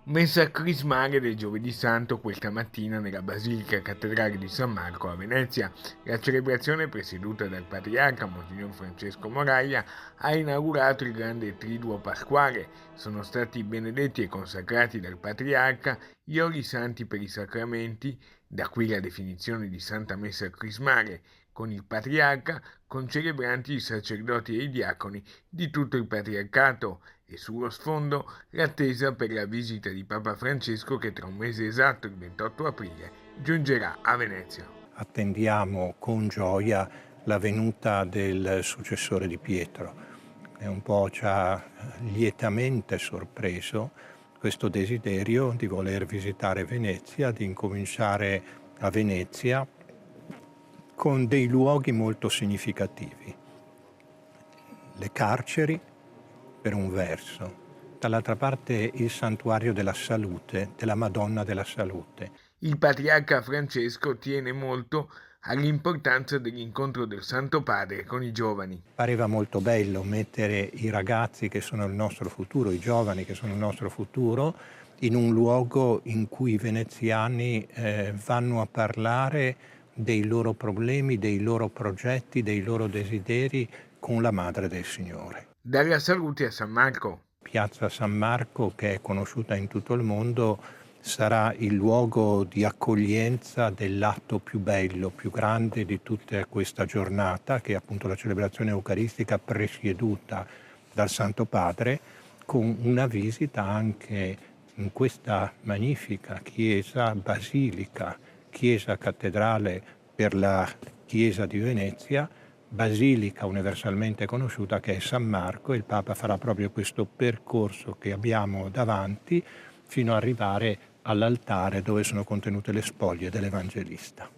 Messa crismale del Giovedì Santo questa mattina nella Basilica Cattedrale di San Marco a Venezia. La celebrazione, presieduta dal Patriarca Monsignor Francesco Moraia, ha inaugurato il grande triduo pasquale. Sono stati benedetti e consacrati dal Patriarca gli oli santi per i sacramenti, da qui la definizione di Santa Messa Crismale, con il Patriarca, concelebranti i sacerdoti e i diaconi di tutto il Patriarcato e sullo sfondo l'attesa per la visita di Papa Francesco che tra un mese esatto, il 28 aprile, giungerà a Venezia. Attendiamo con gioia la venuta del successore di Pietro. È un po' ci ha lietamente sorpreso questo desiderio di voler visitare Venezia, di incominciare a Venezia con dei luoghi molto significativi. Le carceri, per un verso, dall'altra parte il santuario della salute, della Madonna della Salute. Il patriarca Francesco tiene molto all'importanza dell'incontro del Santo Padre con i giovani. Pareva molto bello mettere i ragazzi che sono il nostro futuro, i giovani che sono il nostro futuro, in un luogo in cui i veneziani vanno a parlare dei loro problemi, dei loro progetti, dei loro desideri con la Madre del Signore. Dalla salute a San Marco. Piazza San Marco, che è conosciuta in tutto il mondo, sarà il luogo di accoglienza dell'atto più bello, più grande di tutta questa giornata, che è appunto la celebrazione eucaristica presieduta dal Santo Padre, con una visita anche in questa magnifica chiesa basilica, chiesa cattedrale per la Chiesa di Venezia, basilica universalmente conosciuta che è San Marco, e il Papa farà proprio questo percorso che abbiamo davanti fino ad arrivare all'altare dove sono contenute le spoglie dell'Evangelista.